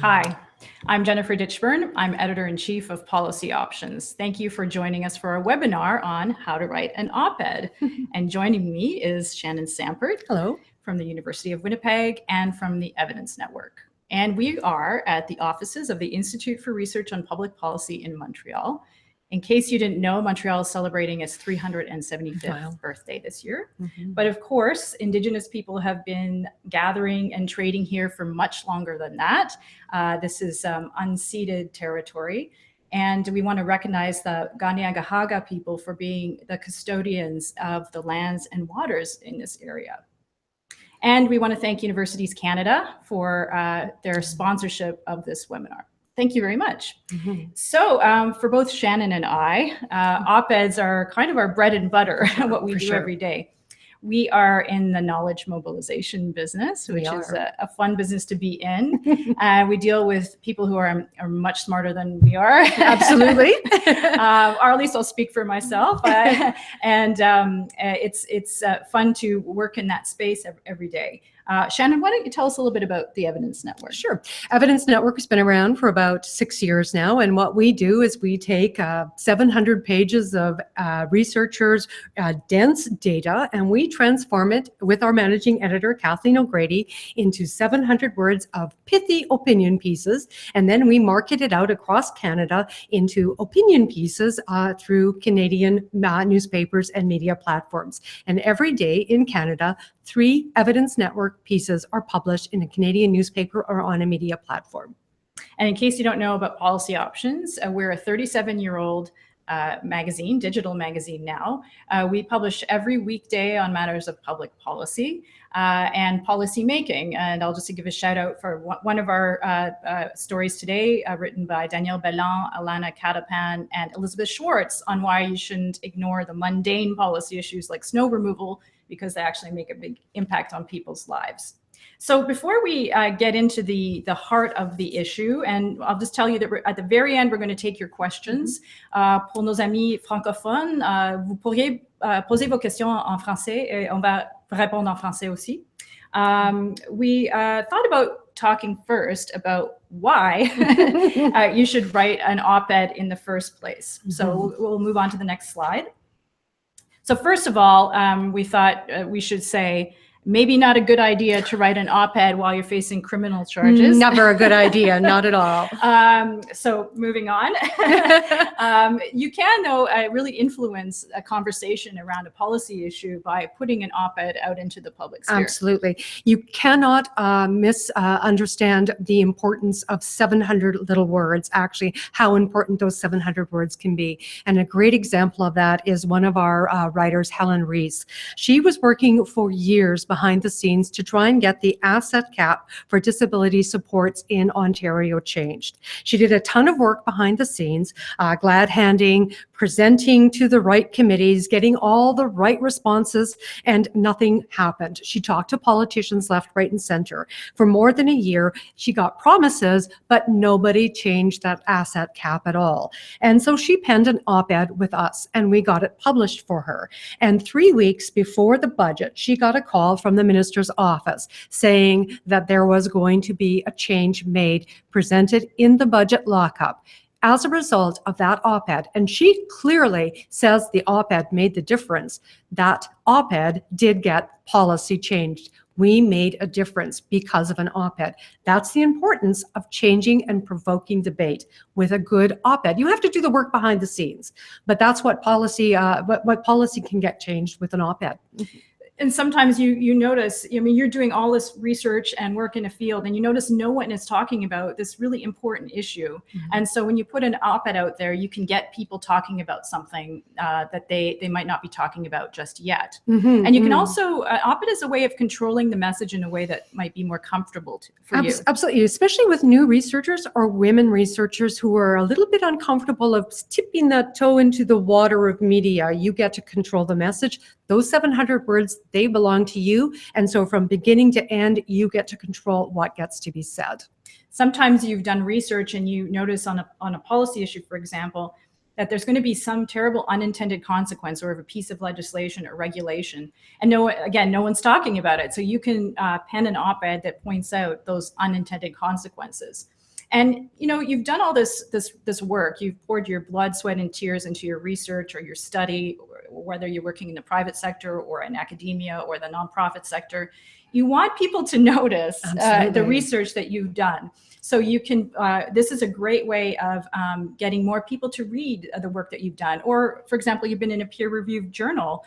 Hi, I'm Jennifer Ditchburn. I'm Editor-in-Chief of Policy Options. Thank you for joining us for our webinar on how to write an op-ed. And joining me is Shannon Sampert. Hello. From the University of Winnipeg and from the Evidence Network. And we are at the offices of the Institute for Research on Public Policy in Montreal. In case you didn't know, Montreal is celebrating its 375th birthday this year. But of course, Indigenous people have been gathering and trading here for much longer than that. This is unceded territory. And we want to recognize the Kanien'kehá:ka people for being the custodians of the lands and waters in this area. And we want to thank Universities Canada for their sponsorship of this webinar. Thank you very much. So for both Shannon and I, op-eds are kind of our bread and butter, what we do every day. We are in the knowledge mobilization business, which is a fun business to be in. We deal with people who are much smarter than we are. Absolutely. Or at least I'll speak for myself. It's fun to work in that space every day. Shannon, why don't you tell us a little bit about the Evidence Network? Sure. Evidence Network has been around for about 6 years now. And what we do is we take 700 pages of researchers' dense data, and we transform it with our managing editor, Kathleen O'Grady, into 700 words of pithy opinion pieces. And then we market it out across Canada into opinion pieces through Canadian newspapers and media platforms. And every day in Canada, 3 Evidence Network pieces are published in a Canadian newspaper or on a media platform. And in case you don't know about Policy Options, we're a 37-year-old magazine, digital magazine now. We publish every weekday on matters of public policy and policy making. And I'll just give a shout out for one of our stories today, written by Danielle Bellan, Alana Katapan, and Elizabeth Schwartz on why you shouldn't ignore the mundane policy issues like snow removal, because they actually make a big impact on people's lives. So before we get into the heart of the issue, and I'll just tell you that at the very end, we're going to take your questions. Pour nos amis francophones, vous pourriez poser vos questions en français et on va répondre en français aussi. We thought about talking first about why you should write an op-ed in the first place. So we'll move on to the next slide. So first of all, we thought we should say, maybe not a good idea to write an op-ed while you're facing criminal charges. Never a good idea, not at all. So moving on, you can though really influence a conversation around a policy issue by putting an op-ed out into the public sphere. Absolutely. You cannot misunderstand the importance of 700 little words, actually, how important those 700 words can be. And a great example of that is one of our writers, Helen Rees. She was working for years behind the scenes to try and get the asset cap for disability supports in Ontario changed. She did a ton of work behind the scenes, glad handing, presenting to the right committees, getting all the right responses, and nothing happened. She talked to politicians left, right, and center. For more than a year, she got promises, but nobody changed that asset cap at all. And so she penned an op-ed with us, and we got it published for her. And 3 weeks before the budget, she got a call from the minister's office saying that there was going to be a change made, presented in the budget lockup. As a result of that op-ed, and she clearly says the op-ed made the difference, that op-ed did get policy changed. We made a difference because of an op-ed. That's the importance of changing and provoking debate with a good op-ed. You have to do the work behind the scenes, but that's what policy, what policy can get changed with an op-ed. And sometimes you notice, I mean, you're doing all this research and work in a field, and you notice no one is talking about this really important issue. And so when you put an op-ed out there, you can get people talking about something that they might not be talking about just yet. And you can also, op-ed is a way of controlling the message in a way that might be more comfortable for you. Absolutely, especially with new researchers or women researchers who are a little bit uncomfortable of tipping that toe into the water of media. You get to control the message. Those 700 words, they belong to you. And so from beginning to end, you get to control what gets to be said. Sometimes you've done research and you notice on a policy issue, for example, that there's going to be some terrible unintended consequence or of a piece of legislation or regulation. And no one's talking about it. So you can pen an op-ed that points out those unintended consequences. And you've done all this work. You've poured your blood, sweat, and tears into your research or your study, or whether you're working in the private sector or in academia or the nonprofit sector. You want people to notice the research that you've done. So you can, this is a great way of getting more people to read the work that you've done. Or, for example, you've been in a peer-reviewed journal.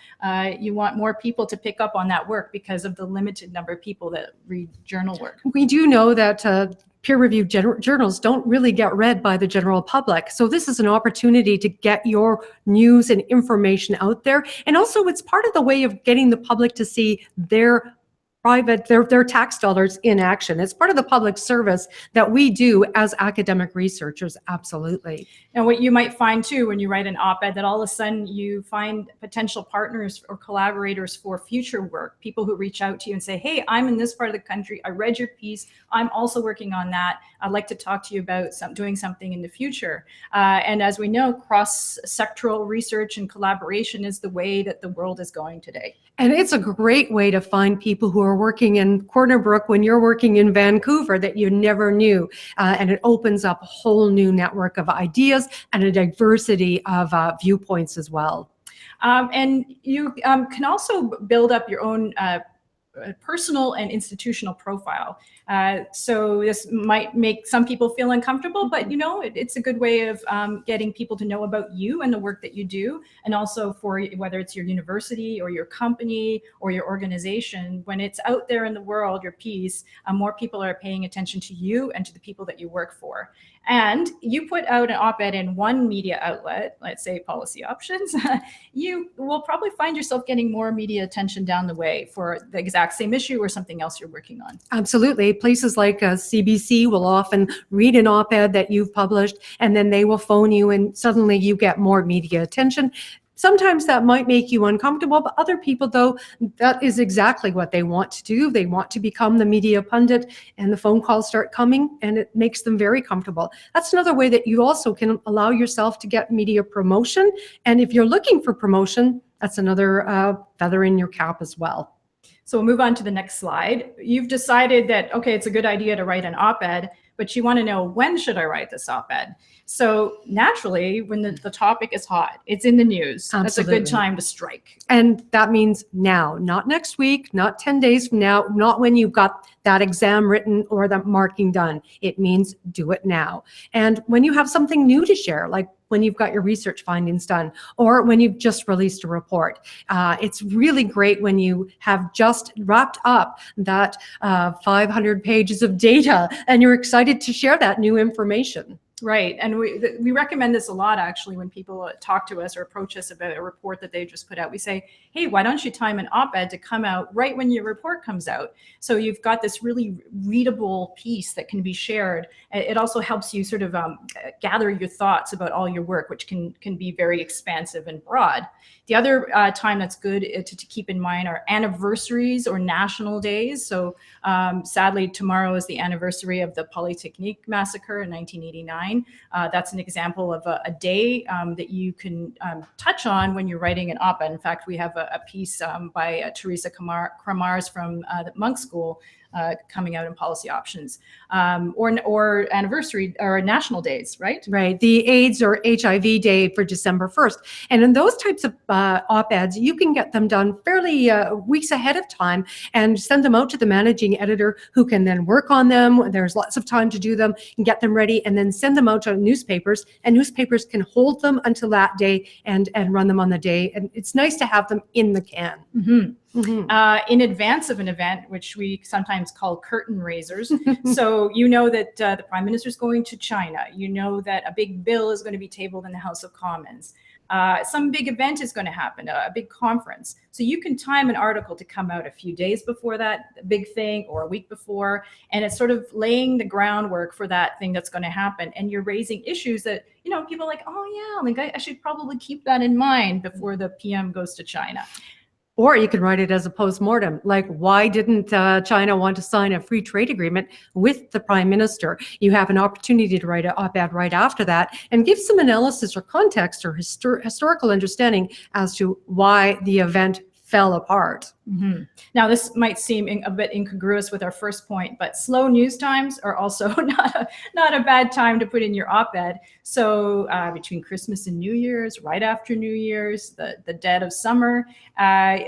You want more people to pick up on that work because of the limited number of people that read journal work. We do know that peer-reviewed journals don't really get read by the general public. So this is an opportunity to get your news and information out there. And also it's part of the way of getting the public to see their tax dollars in action. It's part of the public service that we do as academic researchers, absolutely. And what you might find too, when you write an op-ed, that all of a sudden you find potential partners or collaborators for future work, people who reach out to you and say, hey, I'm in this part of the country, I read your piece, I'm also working on that, I'd like to talk to you about doing something in the future. And as we know, cross-sectoral research and collaboration is the way that the world is going today. And it's a great way to find people who are working in Corner Brook when you're working in Vancouver that you never knew. And it opens up a whole new network of ideas and a diversity of viewpoints as well. And you can also build up your own personal and institutional profile. So this might make some people feel uncomfortable, but it's a good way of getting people to know about you and the work that you do. And also for whether it's your university or your company or your organization, when it's out there in the world, your piece, more people are paying attention to you and to the people that you work for. And you put out an op-ed in one media outlet, let's say Policy Options, you will probably find yourself getting more media attention down the way for the exact same issue or something else you're working on. Absolutely. Places like CBC will often read an op-ed that you've published, and then they will phone you and suddenly you get more media attention. Sometimes that might make you uncomfortable, but other people, though, that is exactly what they want to do. They want to become the media pundit, and the phone calls start coming, and it makes them very comfortable. That's another way that you also can allow yourself to get media promotion. And if you're looking for promotion, that's another feather in your cap as well. So we'll move on to the next slide. You've decided that, okay, it's a good idea to write an op-ed, but you want to know, when should I write this op-ed? So naturally, when the topic is hot, it's in the news. Absolutely. That's a good time to strike. And that means now, not next week, not 10 days from now, not when you've got that exam written or that marking done. It means do it now. And when you have something new to share, like when you've got your research findings done, or when you've just released a report. It's really great when you have just wrapped up that 500 pages of data and you're excited to share that new information. Right. And we recommend this a lot, actually, when people talk to us or approach us about a report that they just put out. We say, hey, why don't you time an op-ed to come out right when your report comes out? So you've got this really readable piece that can be shared. It also helps you sort of gather your thoughts about all your work, which can be very expansive and broad. The other time that's good to keep in mind are anniversaries or national days. So sadly, tomorrow is the anniversary of the Polytechnique massacre in 1989. That's an example of a day that you can touch on when you're writing an op-ed. In fact, we have a piece by Teresa Kramars from the Monk School coming out in Policy Options, or anniversary or national days, right? Right. The AIDS or HIV Day for December 1st. And in those types of op-eds, you can get them done fairly weeks ahead of time and send them out to the managing editor, who can then work on them. There's lots of time to do them and get them ready, and then send them out to newspapers, and newspapers can hold them until that day and run them on the day. And it's nice to have them in the can. Mm-hmm. Mm-hmm. In advance of an event, which we sometimes call curtain raisers. So you know that the Prime Minister is going to China. You know that a big bill is going to be tabled in the House of Commons. Some big event is going to happen, a big conference. So you can time an article to come out a few days before that big thing or a week before, and it's sort of laying the groundwork for that thing that's going to happen. And you're raising issues that, people are like, oh yeah, like I should probably keep that in mind before the PM goes to China. Or you can write it as a post-mortem, like, why didn't China want to sign a free trade agreement with the Prime Minister? You have an opportunity to write an op-ed right after that and give some analysis or context or historical understanding as to why the event fell apart. Mm-hmm. Now, this might seem a bit incongruous with our first point, but slow news times are also not a bad time to put in your op-ed. So between Christmas and New Year's, right after New Year's, the dead of summer,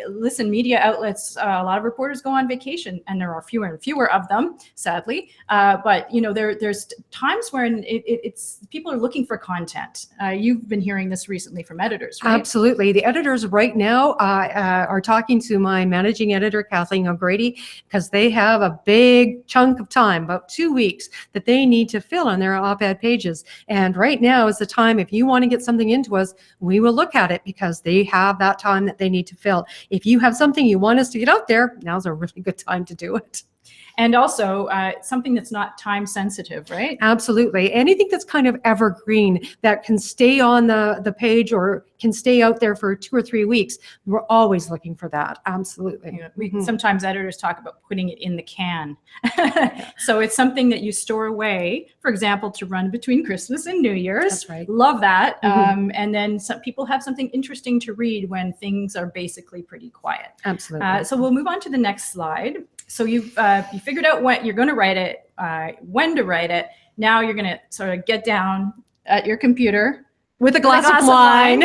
listen, media outlets, a lot of reporters go on vacation, and there are fewer and fewer of them, sadly. But you know, there's times when it's people are looking for content. You've been hearing this recently from editors, right? Absolutely. The editors right now are talking to my managing editor, Kathleen O'Grady, because they have a big chunk of time, about 2 weeks, that they need to fill on their op-ed pages. And right now is the time, if you want to get something into us, we will look at it because they have that time that they need to fill. If you have something you want us to get out there, now's a really good time to do it. And also something that's not time sensitive, right? Absolutely. Anything that's kind of evergreen that can stay on the page or can stay out there for 2 or 3 weeks, we're always looking for that. Absolutely. Yeah, sometimes editors talk about putting it in the can. So it's something that you store away, for example, to run between Christmas and New Year's. That's right. Love that. And then some people have something interesting to read when things are basically pretty quiet. Absolutely. So we'll move on to the next slide. So you figured out what you're going to write it, when to write it. Now you're going to sort of get down at your computer with a glass of wine.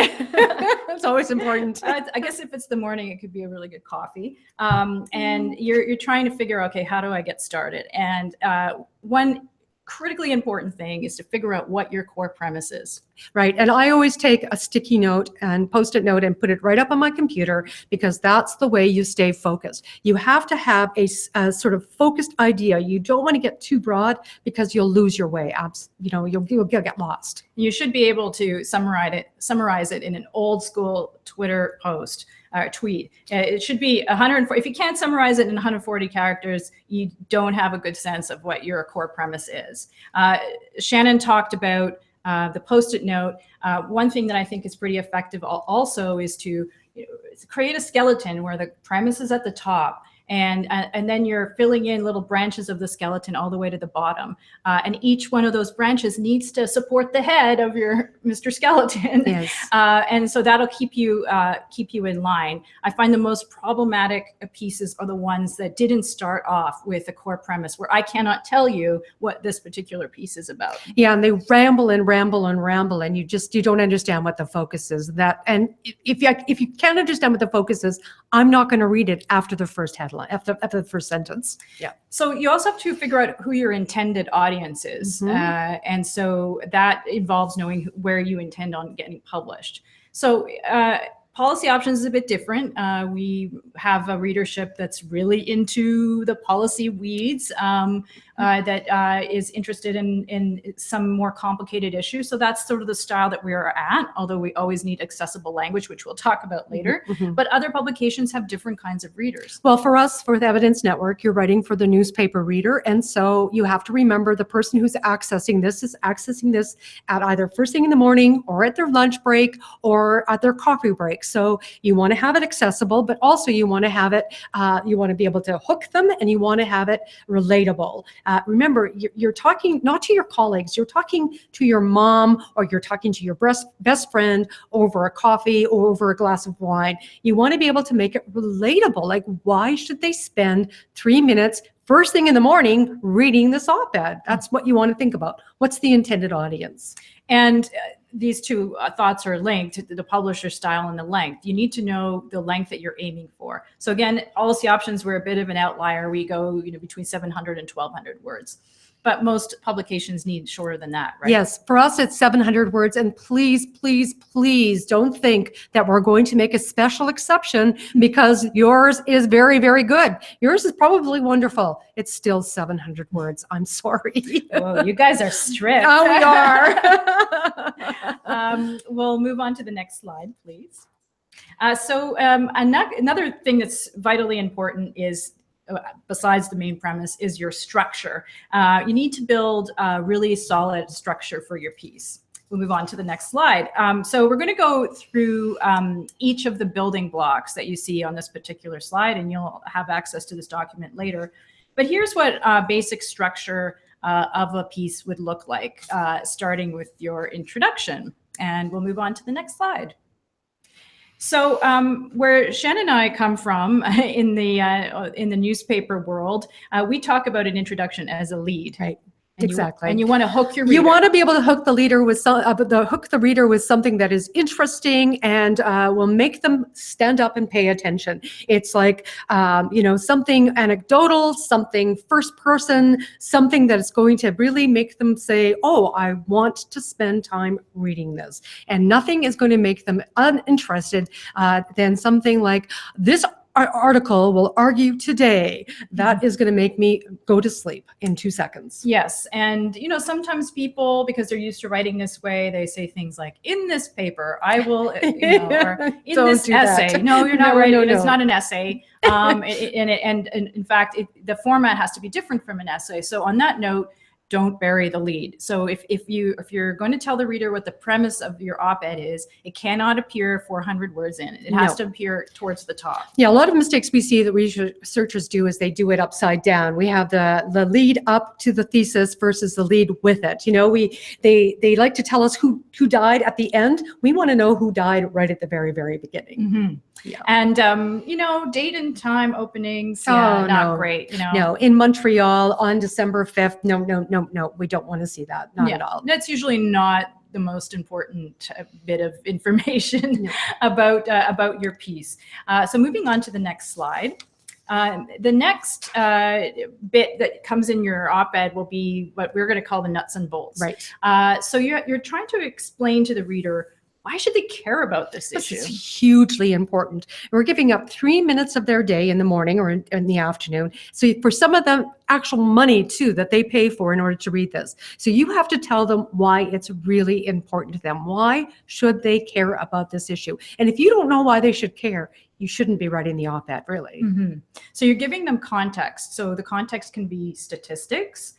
That's always important. I guess if it's the morning, it could be a really good coffee. And you're trying to figure, okay, how do I get started? And one critically important thing is to figure out what your core premise is. Right. And I always take a sticky note and post-it note and put it right up on my computer, because that's the way you stay focused. You have to have a sort of focused idea. You don't want to get too broad because you'll lose your way. You know, you'll get lost. You should be able to summarize it in an old school Twitter post. Tweet. It should be 140. If you can't summarize it in 140 characters, you don't have a good sense of what your core premise is. Shannon talked about the post-it note. One thing that I think is pretty effective also is to create a skeleton where the premise is at the top. And then you're filling in little branches of the skeleton all the way to the bottom. And each one of those branches needs to support the head of your Mr. Skeleton. Yes. And so that'll keep you in line. I find the most problematic pieces are the ones that didn't start off with a core premise, where I cannot tell you what this particular piece is about. Yeah, and they ramble and ramble and ramble, and you don't understand what the focus is. And if you can't understand what the focus is, I'm not going to read it after the first headline. After the first sentence. Yeah. So you also have to figure out who your intended audience is. And so that involves knowing where you intend on getting published. So policy options is a bit different. We have a readership that's really into the policy weeds, that is interested in some more complicated issues. So that's sort of the style that we are at, although we always need accessible language, which we'll talk about later. But other publications have different kinds of readers. Well, for us, for the Evidence Network, you're writing for the newspaper reader. And so you have to remember the person who's accessing this is accessing this at either first thing in the morning or at their lunch break or at their coffee break. So you want to have it accessible, but also you want to have it, you want to be able to hook them, and you want to have it relatable. Remember, you're talking not to your colleagues, you're talking to your mom, or you're talking to your best friend over a coffee or over a glass of wine. You want to be able to make it relatable. Like, why should they spend 3 minutes first thing in the morning reading this op-ed? That's what you want to think about. What's the intended audience? And these two thoughts are linked, the publisher style and the length. You need to know the length that you're aiming for. So again, policy options were a bit of an outlier. We go between 700 and 1,200 words. But most publications need shorter than that, right? Yes, for us it's 700 words. And please, please, please don't think that we're going to make a special exception because yours is very, very good. Yours is probably wonderful. It's still 700 words. I'm sorry. Whoa, you guys are strict. Oh, we are. We'll move on to the next slide, please. Another thing that's vitally important is, besides the main premise, is your structure. You need to build a really solid structure for your piece. We'll move on to the next slide. So we're going to go through each of the building blocks that you see on this particular slide, and you'll have access to this document later. But here's what basic structure of a piece would look like, starting with your introduction. And we'll move on to the next slide. So where Shannon and I come from in the newspaper world, we talk about an introduction as a lead. Right. And Exactly. You want to hook your reader. You want to be able to hook the reader with something that is interesting and will make them stand up and pay attention. It's like, something anecdotal, something first person, something that's going to really make them say, oh, I want to spend time reading this. And nothing is going to make them uninterested than something like this article will argue today. That is going to make me go to sleep in 2 seconds. Yes. And, sometimes people, because they're used to writing this way, they say things like, in this paper, I will, or in this essay. No, you're not writing. No. It's not an essay. And in fact, the format has to be different from an essay. So on that note, don't bury the lead. So if you're going to tell the reader what the premise of your op-ed is, it cannot appear 400 words in. It has to appear towards the top. Yeah, a lot of mistakes we see that researchers do is they do it upside down. We have the lead up to the thesis versus the lead with it. They like to tell us who died at the end. We want to know who died right at the very, very beginning. Mm-hmm. Yeah. And date and time openings, not great. No, in Montreal on December 5th. No, we don't want to see that. Not at all. That's usually not the most important bit of information about your piece. So moving on to the next slide. The next bit that comes in your op-ed will be what we're going to call the nuts and bolts. Right. So you're trying to explain to the reader, why should they care about this issue? This is hugely important. We're giving up 3 minutes of their day in the morning or in the afternoon. So for some of them, actual money too that they pay for in order to read this. So you have to tell them why it's really important to them. Why should they care about this issue? And if you don't know why they should care, you shouldn't be writing the op-ed, really. Mm-hmm. So you're giving them context. So the context can be statistics.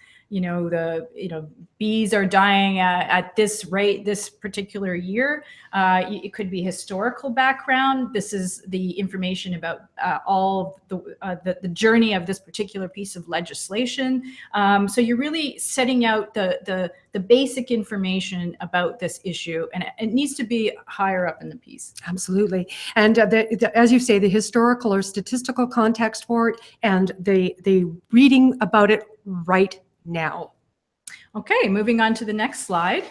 Bees are dying at this rate this particular year. It could be historical background. This is the information about all the journey of this particular piece of legislation. So you're really setting out the basic information about this issue, and it needs to be higher up in the piece. Absolutely. And as you say, the historical or statistical context for it, and the reading about it right now. Okay, moving on to the next slide.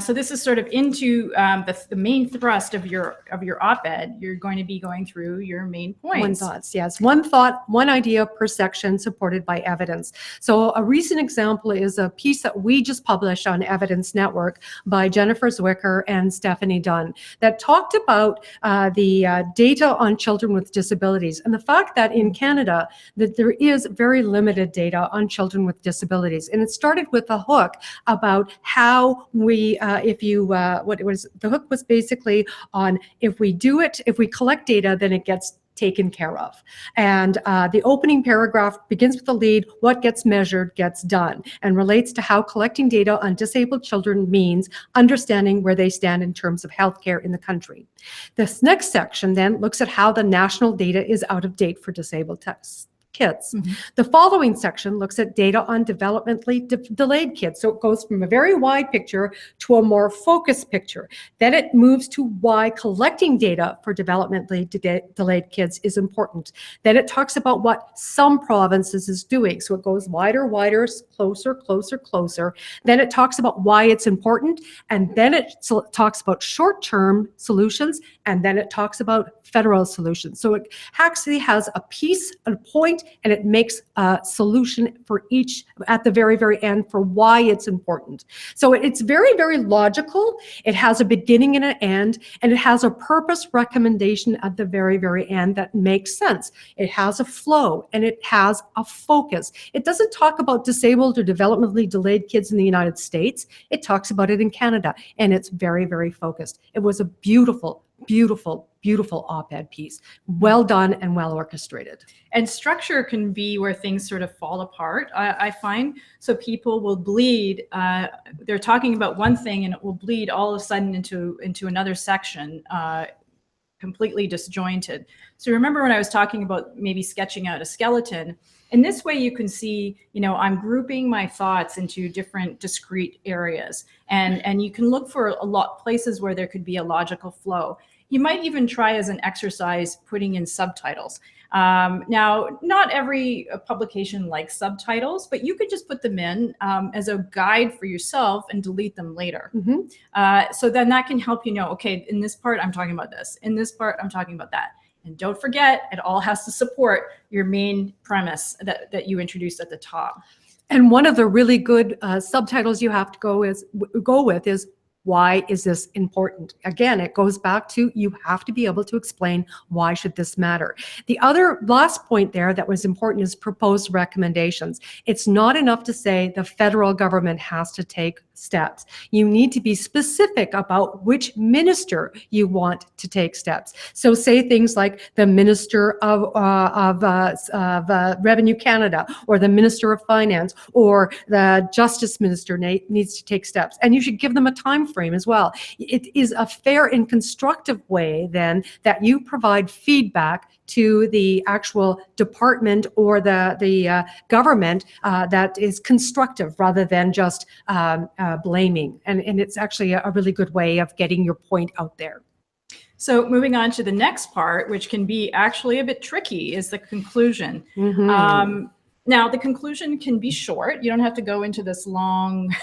So this is sort of into the main thrust of your op-ed. You're going to be going through your main points. One thoughts, yes. One thought, one idea per section, supported by evidence. So a recent example is a piece that we just published on Evidence Network by Jennifer Zwicker and Stephanie Dunn that talked about the data on children with disabilities and the fact that in Canada that there is very limited data on children with disabilities. And it started with a hook about how we the hook was basically on if we collect data, then it gets taken care of. And the opening paragraph begins with the lead, what gets measured gets done, and relates to how collecting data on disabled children means understanding where they stand in terms of healthcare in the country. This next section then looks at how the national data is out of date for disabled kids. Mm-hmm. The following section looks at data on developmentally delayed kids. So it goes from a very wide picture to a more focused picture. Then it moves to why collecting data for developmentally delayed kids is important. Then it talks about what some provinces is doing. So it goes wider, closer, closer, closer. Then it talks about why it's important. And then it talks about short-term solutions. And then it talks about federal solutions. So it actually has a piece, a point, and it makes a solution for each at the very, very end for why it's important. So it's very, very logical. It has a beginning and an end, and it has a purpose recommendation at the very, very end that makes sense. It has a flow, and it has a focus. It doesn't talk about disabled or developmentally delayed kids in the United States. It talks about it in Canada, and it's very, very focused. It was a beautiful, beautiful, beautiful op-ed piece. Well done and well orchestrated. And structure can be where things sort of fall apart, I find. So people will bleed, they're talking about one thing and it will bleed all of a sudden into another section, completely disjointed. So remember when I was talking about maybe sketching out a skeleton, in this way you can see, I'm grouping my thoughts into different discrete areas, and you can look for places where there could be a logical flow. You might even try as an exercise putting in subtitles. Now, not every publication likes subtitles, but you could just put them in as a guide for yourself and delete them later. So then that can help you know, okay, in this part, I'm talking about this. In this part, I'm talking about that. And don't forget, it all has to support your main premise that you introduced at the top. And one of the really good subtitles you have to go with is, why is this important? Again, it goes back to, you have to be able to explain why should this matter. The other last point there that was important is proposed recommendations. It's not enough to say the federal government has to take steps. You need to be specific about which minister you want to take steps. So say things like the Minister of Revenue Canada, or the Minister of Finance, or the Justice Minister needs to take steps. And you should give them a time frame as well. It is a fair and constructive way then that you provide feedback to the actual department or the government that is constructive, rather than just blaming. And it's actually a really good way of getting your point out there. So moving on to the next part, which can be actually a bit tricky, is the conclusion. Now, the conclusion can be short. You don't have to go into this long,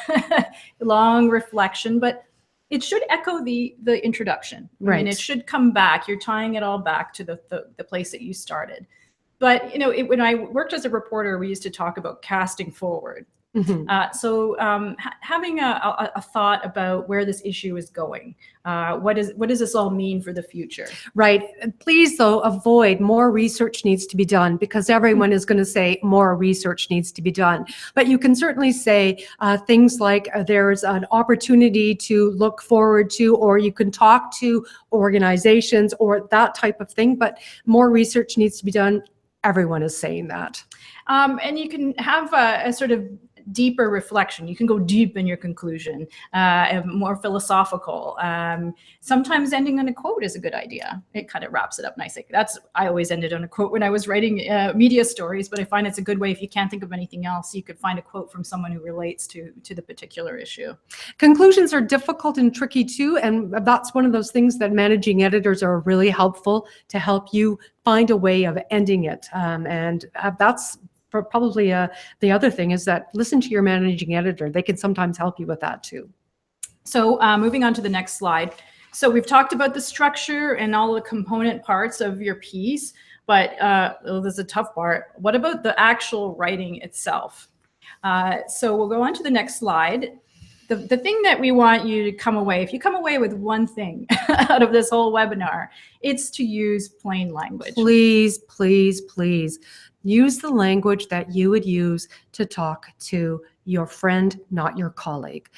long reflection, but it should echo the introduction. Right. I mean, it should come back. You're tying it all back to the place that you started. But you know, when I worked as a reporter, we used to talk about casting forward. Having a thought about where this issue is going, what does this all mean for the future? Right. Please, though, avoid more research needs to be done, because everyone is going to say more research needs to be done. But you can certainly say things like there's an opportunity to look forward to, or you can talk to organizations or that type of thing. But more research needs to be done. Everyone is saying that. And you can have a sort of deeper reflection. You can go deep in your conclusion, more philosophical. Sometimes ending on a quote is a good idea. It kind of wraps it up nicely. I always ended on a quote when I was writing media stories, but I find it's a good way. If you can't think of anything else, you could find a quote from someone who relates to the particular issue. Conclusions are difficult and tricky too, and that's one of those things that managing editors are really helpful to help you find a way of ending it. And that's probably the other thing, is that listen to your managing editor. They can sometimes help you with that too. So moving on to the next slide. So we've talked about the structure and all the component parts of your piece, but there's a tough part. What about the actual writing itself? So we'll go on to the next slide. The thing that we want you to come away, if you come away with one thing out of this whole webinar, it's to use plain language. Please, please, please. Use the language that you would use to talk to your friend, not your colleague.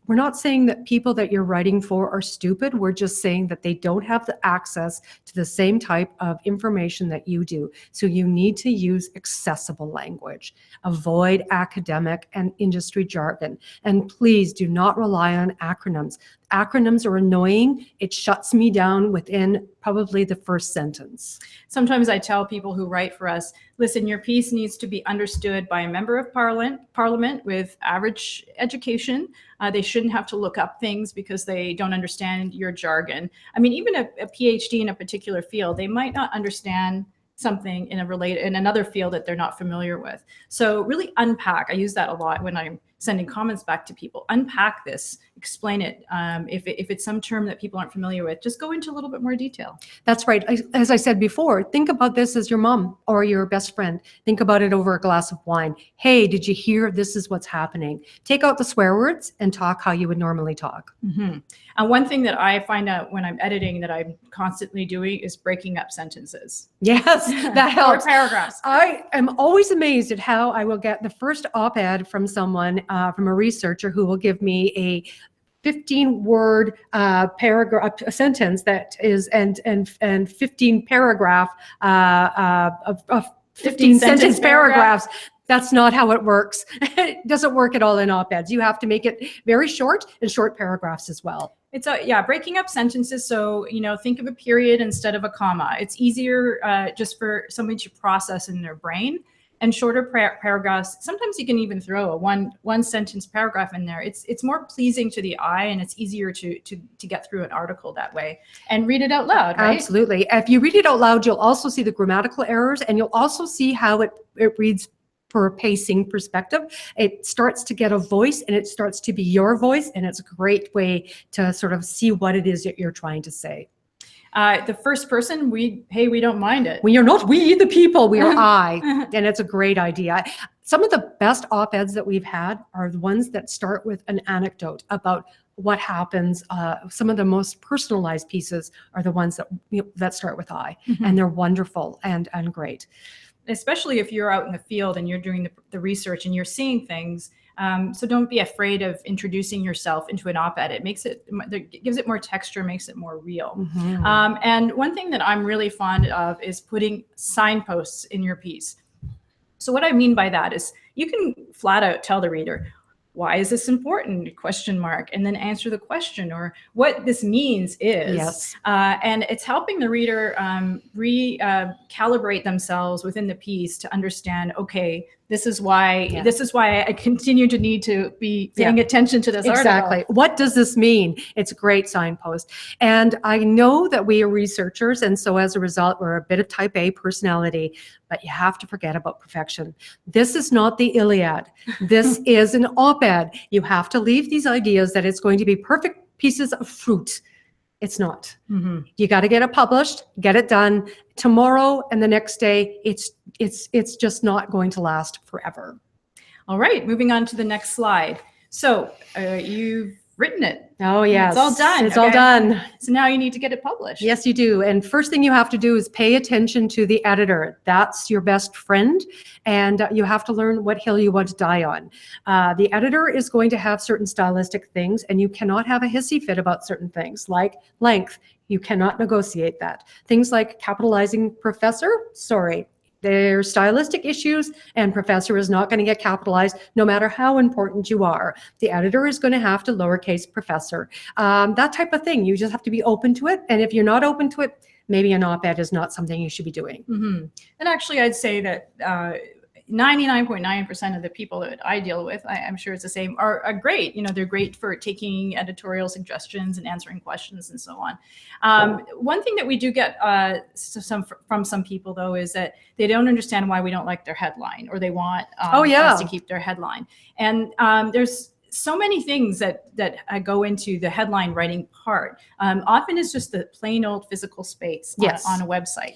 We're not saying that people that you're writing for are stupid. We're just saying that they don't have the access to the same type of information that you do. So you need to use accessible language. Avoid academic and industry jargon. And please do not rely on acronyms. Acronyms are annoying. It shuts me down within probably the first sentence. Sometimes I tell people who write for us, listen, your piece needs to be understood by a member of parliament with average education. They shouldn't have to look up things because they don't understand your jargon. I mean, even a PhD in a particular field, they might not understand something in another field that they're not familiar with. So really unpack. I use that a lot when I'm sending comments back to people. Unpack this, explain it. If it's some term that people aren't familiar with, just go into a little bit more detail. That's right. As I said before, think about this as your mom or your best friend. Think about it over a glass of wine. Hey, did you hear this is what's happening? Take out the swear words and talk how you would normally talk. And one thing that I find out when I'm editing that I'm constantly doing is breaking up sentences. Yes, that helps. Or paragraphs. I am always amazed at how I will get the first op-ed from someone, from a researcher, who will give me a 15-word paragraph, a sentence that is, and 15 paragraph, 15 sentence paragraphs. That's not how it works. It doesn't work at all in op-eds. You have to make it very short and short paragraphs as well. It's breaking up sentences. So, think of a period instead of a comma. It's easier just for somebody to process in their brain. and shorter paragraphs. Sometimes you can even throw a one sentence paragraph in there. It's more pleasing to the eye, and it's easier to get through an article that way and read it out loud, right? Absolutely. If you read it out loud, you'll also see the grammatical errors, and you'll also see how it reads for a pacing perspective. It starts to get a voice, and it starts to be your voice, and it's a great way to sort of see what it is that you're trying to say. The first person, we don't mind it. We are not we, the people, we are I. And it's a great idea. Some of the best op-eds that we've had are the ones that start with an anecdote about what happens. Some of the most personalized pieces are the ones that that start with I, and they're wonderful and great. Especially if you're out in the field and you're doing the research and you're seeing things. So don't be afraid of introducing yourself into an op-ed. It gives it more texture, makes it more real. And one thing that I'm really fond of is putting signposts in your piece. So what I mean by that is you can flat out tell the reader, why is this important? Question mark, and then answer the question, or what this means is. Yes. And it's helping the reader recalibrate themselves within the piece to understand, okay, this is why I continue to need to be paying attention to this article. Exactly. What does this mean? It's a great signpost. And I know that we are researchers, and so as a result, we're a bit of type A personality, but you have to forget about perfection. This is not the Iliad. This is an op-ed. You have to leave these ideas that it's going to be perfect pieces of fruit. It's not. You got to get it published, get it done tomorrow, and the next day. It's just not going to last forever. All right, moving on to the next slide. So you've written it. Oh yes, it's all done. It's all done. So now you need to get it published. Yes, you do. And first thing you have to do is pay attention to the editor. That's your best friend, and you have to learn what hill you want to die on. The editor is going to have certain stylistic things, and you cannot have a hissy fit about certain things like length. You cannot negotiate that. Things like capitalizing professor, sorry. There's stylistic issues, and professor is not going to get capitalized no matter how important you are. The editor is going to have to lowercase professor. That type of thing. You just have to be open to it. And if you're not open to it, maybe an op-ed is not something you should be doing. And actually, I'd say that 99.9% of the people that I deal with, I'm sure it's the same, are great. You know, they're great for taking editorial suggestions and answering questions and so on. One thing that we do get from some people, though, is that they don't understand why we don't like their headline, or they want us to keep their headline. And there's so many things that go into the headline writing part. Often it's just the plain old physical space on a website.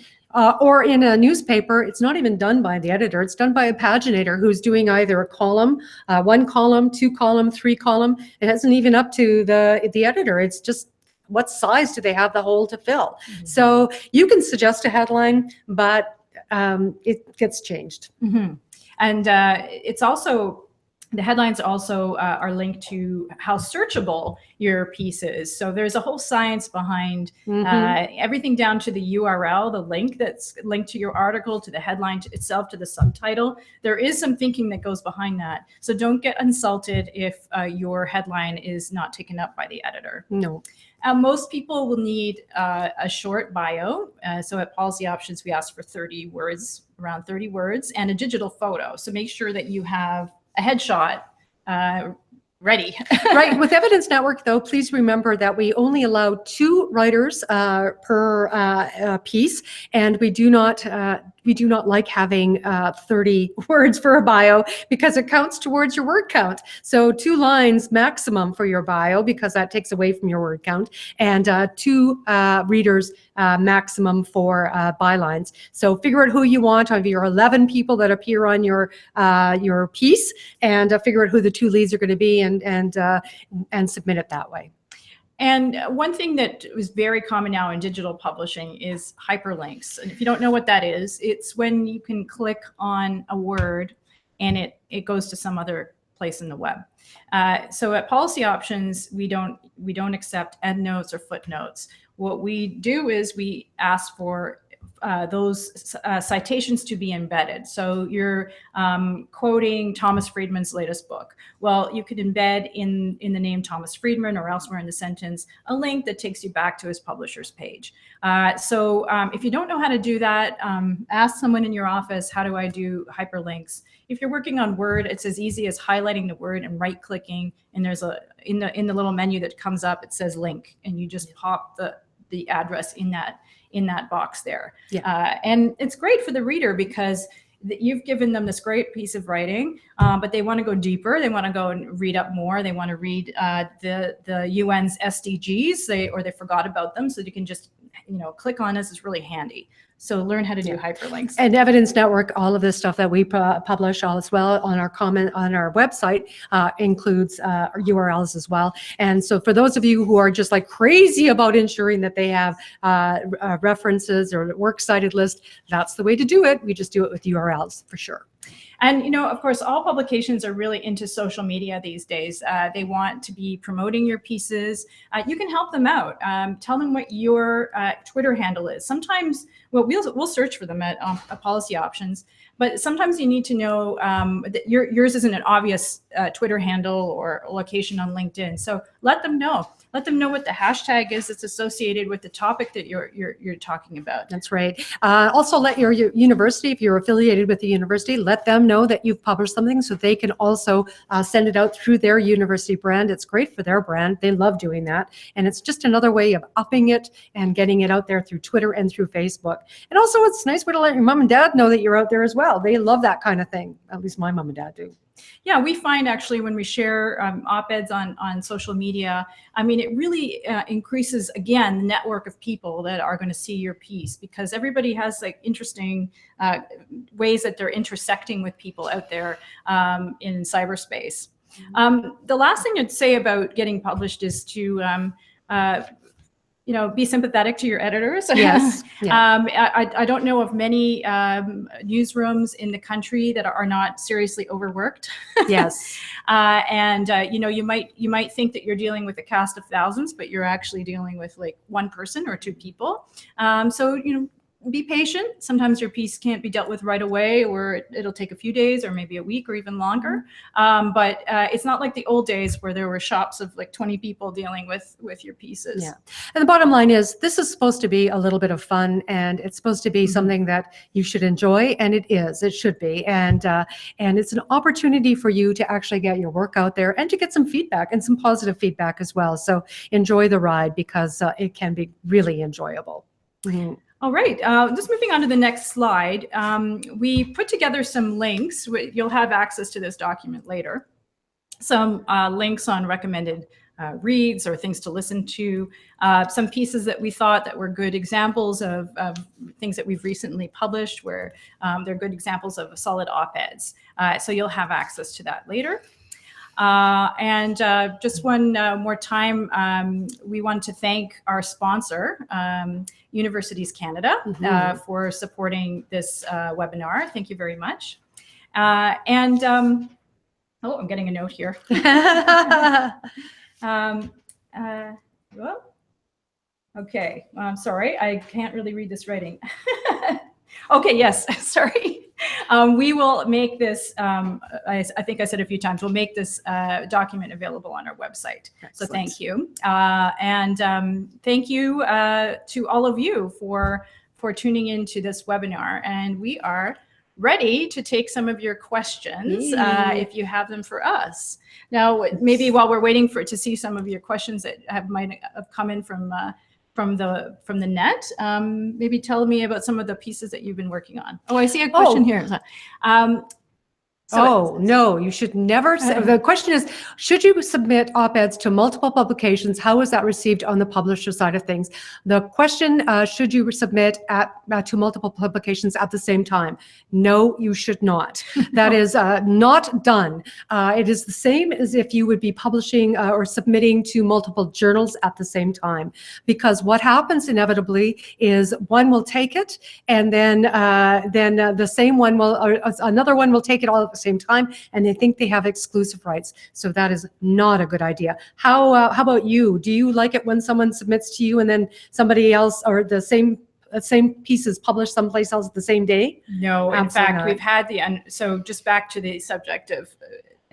Or in a newspaper, it's not even done by the editor. It's done by a paginator who's doing either a column, 1 column, 2 column, 3 column. It isn't even up to the editor. It's just what size do they have the hole to fill. So you can suggest a headline, but it gets changed. And it's also, the headlines also are linked to how searchable your piece is. So there's a whole science behind everything, down to the URL, the link that's linked to your article, to the headline itself, to the subtitle. There is some thinking that goes behind that. So don't get insulted if your headline is not taken up by the editor. No. Most people will need a short bio. So at Policy Options, we ask for 30 words, around 30 words, and a digital photo. So make sure that you have a headshot ready. Right. With Evidence Network, though, please remember that we only allow 2 writers per piece, and we do not like having 30 words for a bio, because it counts towards your word count. So 2 lines maximum for your bio, because that takes away from your word count, and 2 readers maximum for bylines. So figure out who you want of your 11 people that appear on your piece, and figure out who the 2 leads are going to be, and submit it that way. And one thing that is very common now in digital publishing is hyperlinks. And if you don't know what that is, it's when you can click on a word and it goes to some other place in the web. So at Policy Options, we don't accept endnotes or footnotes. What we do is we ask for those citations to be embedded. So you're quoting Thomas Friedman's latest book. Well, you could embed in the name Thomas Friedman or elsewhere in the sentence a link that takes you back to his publisher's page. So if you don't know how to do that, ask someone in your office, how do I do hyperlinks? If you're working on Word, it's as easy as highlighting the word and right-clicking, and there's in the little menu that comes up, it says link, and you just pop the address in that box there. Yeah. And it's great for the reader because you've given them this great piece of writing, but they want to go deeper. They want to go and read up more. They want to read the UN's SDGs, or they forgot about them. So you can just, click on this. It's really handy. So learn how to do hyperlinks. And Evidence Network, all of this stuff that we publish all as well on our website includes URLs as well. And so for those of you who are just like crazy about ensuring that they have references or works cited list, that's the way to do it. We just do it with URLs for sure. And, of course, all publications are really into social media these days. They want to be promoting your pieces. You can help them out. Tell them what your Twitter handle is. Sometimes, well, we'll search for them at Policy Options, but sometimes you need to know that yours isn't an obvious Twitter handle or location on LinkedIn. So let them know. Let them know what the hashtag is that's associated with the topic that you're talking about. That's right. Also, let your university, if you're affiliated with the university, let them know that you've published something so they can also send it out through their university brand. It's great for their brand. They love doing that. And it's just another way of upping it and getting it out there through Twitter and through Facebook. And also, it's a nice way to let your mom and dad know that you're out there as well. They love that kind of thing. At least my mom and dad do. Yeah, we find actually when we share op-eds on social media, I mean, it really increases, again, the network of people that are going to see your piece, because everybody has like interesting ways that they're intersecting with people out there in cyberspace. The last thing I'd say about getting published is to be sympathetic to your editors. Yes. Yeah. I don't know of many newsrooms in the country that are not seriously overworked. Yes. You might think that you're dealing with a cast of thousands, but you're actually dealing with like one person or two people. So be patient. Sometimes your piece can't be dealt with right away, or it'll take a few days or maybe a week or even longer. But it's not like the old days where there were shops of like 20 people dealing with your pieces. Yeah. And the bottom line is this is supposed to be a little bit of fun, and it's supposed to be something that you should enjoy, and it is. It should be. And it's an opportunity for you to actually get your work out there and to get some feedback, and some positive feedback as well. So enjoy the ride, because it can be really enjoyable. Mm-hmm. All right, just moving on to the next slide. We put together some links. You'll have access to this document later. Some links on recommended reads or things to listen to. Some pieces that we thought that were good examples of things that we've recently published, where they're good examples of solid op-eds. So you'll have access to that later. Just one more time, we want to thank our sponsor, Universities Canada, for supporting this webinar. Thank you very much. Oh, I'm getting a note here. Okay, I'm sorry, I can't really read this writing. Okay, yes, sorry. We will make this, I think I said a few times, we'll make this document available on our website. Excellent. So thank you. Thank you to all of you for tuning into this webinar. And we are ready to take some of your questions if you have them for us. Now, maybe while we're waiting to see some of your questions that might have come in from the net, maybe tell me about some of the pieces that you've been working on. Oh, I see a question here. No, you should never. The question is, should you submit op-eds to multiple publications? How is that received on the publisher side of things? The question, should you submit to multiple publications at the same time? No, you should not. That is not done. It is the same as if you would be publishing or submitting to multiple journals at the same time. Because what happens inevitably is one will take it, and then the same one will, or another one will take it all at the same time, and they think they have exclusive rights. So that is not a good idea. How about you? Do you like it when someone submits to you and then somebody else or the same same pieces published someplace else the same day? No, in Absolutely fact, not. we've had so just back to the subject of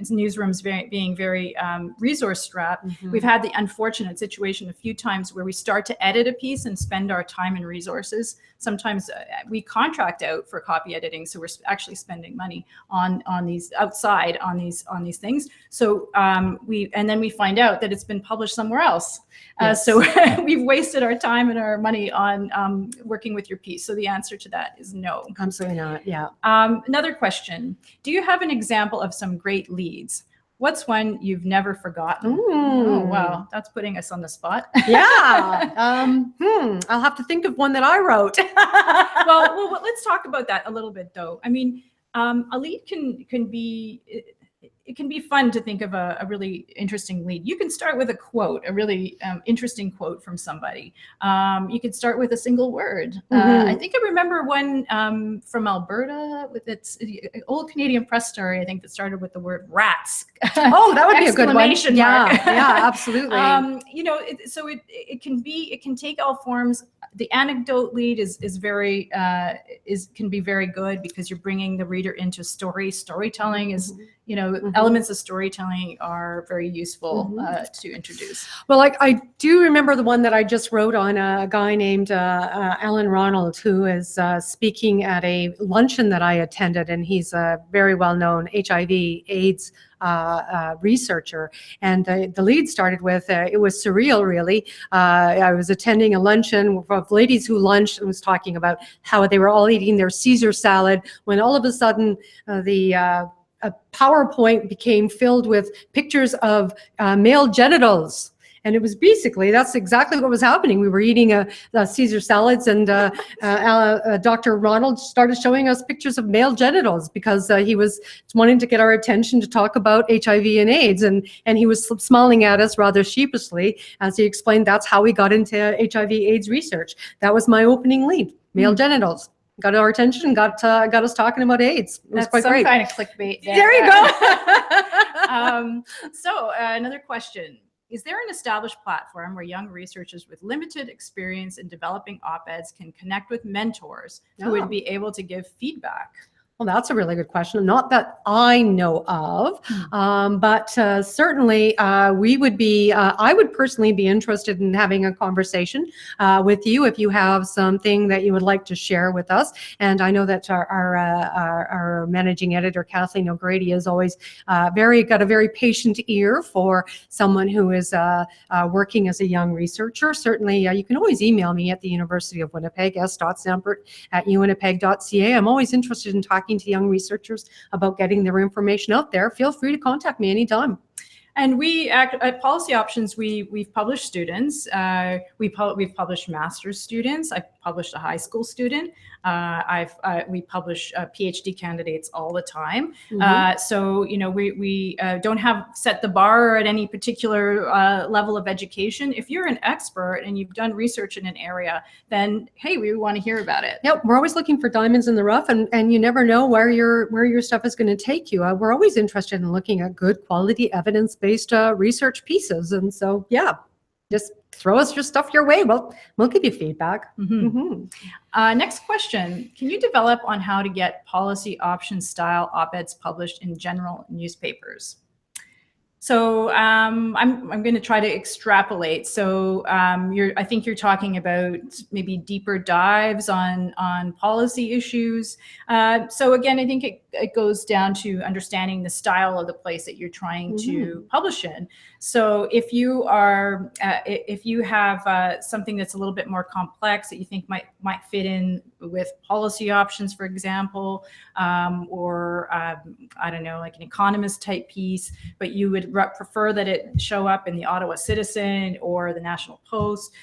newsrooms being very resource strapped. We've had the unfortunate situation a few times where we start to edit a piece and spend our time and resources. Sometimes we contract out for copy editing, so we're actually spending money on these outside on these things. So and then we find out that it's been published somewhere else. Yes. So we've wasted our time and our money on working with your piece. So the answer to that is no. Absolutely not. Yeah. Another question. Do you have an example of some great leads? What's one you've never forgotten? Oh, wow. That's putting us on the spot. Yeah. I'll have to think of one that I wrote. well, let's talk about that a little bit, though. I mean, a lead can be... It can be fun to think of a really interesting lead. You can start with a quote, a really interesting quote from somebody. You could start with a single word. I think I remember one from Alberta with its old Canadian press story, I think, that started with the word rats. Oh, that would be a good one. Yeah, yeah, absolutely. You know, so it can take all forms. The anecdote lead can be very good because you're bringing the reader into storytelling is, you know, elements of storytelling are very useful to introduce. Well, I do remember the one that I just wrote on a guy named Alan Ronald, who is speaking at a luncheon that I attended, and he's a very well-known HIV/AIDS researcher. And the lead started with, it was surreal, really. I was attending a luncheon of ladies who lunched and was talking about how they were all eating their Caesar salad when all of a sudden a PowerPoint became filled with pictures of male genitals. And it was basically, that's exactly what was happening. We were eating a Caesar salads, and Dr. Ronald started showing us pictures of male genitals because he was wanting to get our attention to talk about HIV and AIDS. And he was smiling at us rather sheepishly as he explained that's how we got into HIV/AIDS research. That was my opening lead, male genitals. Got our attention and got us talking about AIDS. It was quite great. Some kind of clickbait there. There you go. So another question. Is there an established platform where young researchers with limited experience in developing op-eds can connect with mentors who would be able to give feedback? Well, that's a really good question. Not that I know of, but certainly we would be, I would personally be interested in having a conversation with you if you have something that you would like to share with us. And I know that our managing editor, Kathleen O'Grady, is always got a very patient ear for someone who is working as a young researcher. Certainly, you can always email me at the University of Winnipeg, s.sampert@uwinnipeg.ca. I'm always interested in talking to young researchers about getting their information out there. Feel free to contact me anytime. And we at Policy Options, we've published students. We've published master's students. I've published a high school student. We publish PhD candidates all the time. So you know, we don't have set the bar at any particular level of education. If you're an expert and you've done research in an area, then hey, we want to hear about it. Yep, we're always looking for diamonds in the rough, and you never know where your stuff is going to take you. We're always interested in looking at good quality evidence-based research pieces, and so yeah, just throw us your stuff your way. We'll give you feedback. Next question: can you develop on how to get policy option style op-eds published in general newspapers? So I'm going to try to extrapolate. So I think you're talking about maybe deeper dives on policy issues. So again, I think it goes down to understanding the style of the place that you're trying to publish in. So if you are if you have something that's a little bit more complex that you think might fit in with policy options, for example, or I don't know, like an economist type piece, but you would prefer that it show up in the Ottawa Citizen or the National Post,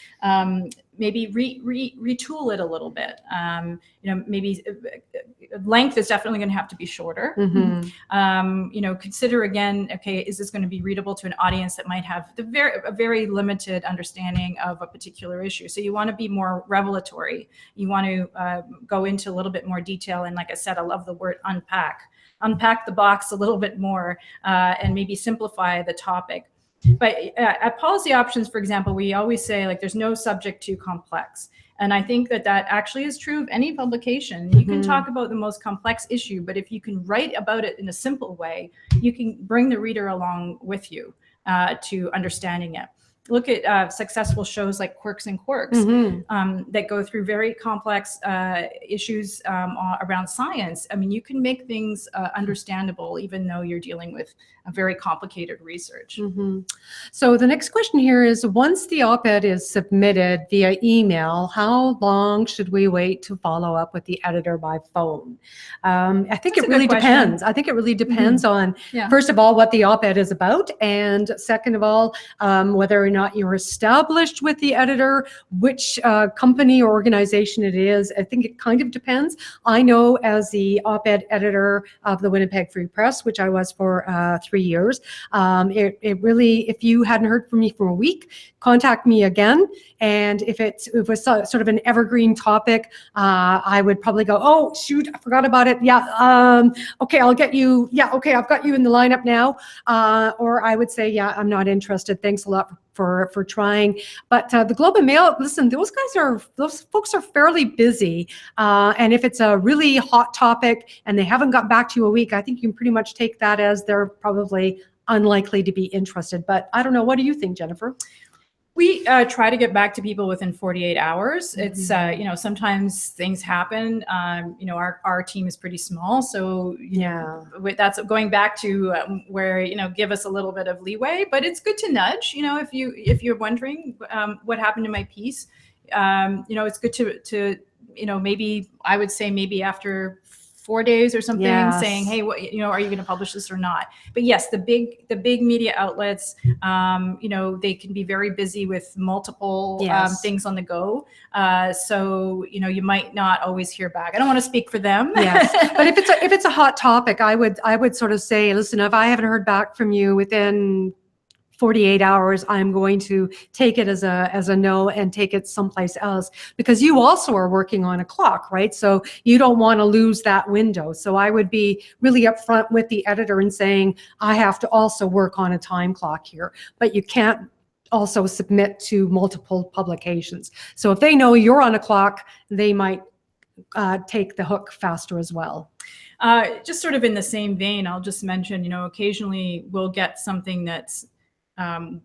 maybe retool it a little bit. You know, maybe length is definitely going to have to be shorter. You know, consider again, okay, is this going to be readable to an audience that might have a very limited understanding of a particular issue? So you want to be more revelatory. You want to go into a little bit more detail. And like I said, I love the word unpack the box a little bit more and maybe simplify the topic. But at Policy Options, for example, we always say, like, there's no subject too complex. And I think that that actually is true of any publication. You can talk about the most complex issue, but if you can write about it in a simple way, you can bring the reader along with you to understanding it. Look at successful shows like Quirks and Quirks that go through very complex issues around science. I mean, you can make things understandable even though you're dealing with a very complicated research. So the next question here is, once the op-ed is submitted via email, how long should we wait to follow up with the editor by phone? I think it really depends. I think it really depends on, first of all, what the op-ed is about, and second of all, whether or not you're established with the editor, which company or organization it is. I think it kind of depends. I know as the op-ed editor of the Winnipeg Free Press, which I was for 3 years, it really, if you hadn't heard from me for a week, contact me again. And if it was sort of an evergreen topic, I would probably go, oh, shoot, I forgot about it. Yeah, okay, I'll get you. Yeah, okay, I've got you in the lineup now. Or I would say, yeah, I'm not interested. Thanks a lot for trying. But the Globe and Mail, listen, those folks are fairly busy. And if it's a really hot topic and they haven't got back to you a week, I think you can pretty much take that as they're probably unlikely to be interested. But I don't know. What do you think, Jennifer? We try to get back to people within 48 hours. It's, you know, sometimes things happen. You know, our team is pretty small. So, you know, that's going back to where, you know, give us a little bit of leeway. But it's good to nudge, you know, if you're wondering what happened to my piece, you know, it's good to, you know, maybe I would say maybe after 4 days or something, saying, hey, what, you know, are you going to publish this or not? But yes, the big media outlets, you know, they can be very busy with multiple things on the go. So, you know, you might not always hear back. I don't want to speak for them. Yes, but if it's a hot topic, I would sort of say, listen, if I haven't heard back from you within 48 hours, I'm going to take it as a no and take it someplace else, because you also are working on a clock, right? So you don't want to lose that window. So I would be really upfront with the editor and saying, I have to also work on a time clock here, but you can't also submit to multiple publications. So if they know you're on a clock, they might take the hook faster as well. Just sort of in the same vein, I'll just mention, you know, occasionally we'll get something that's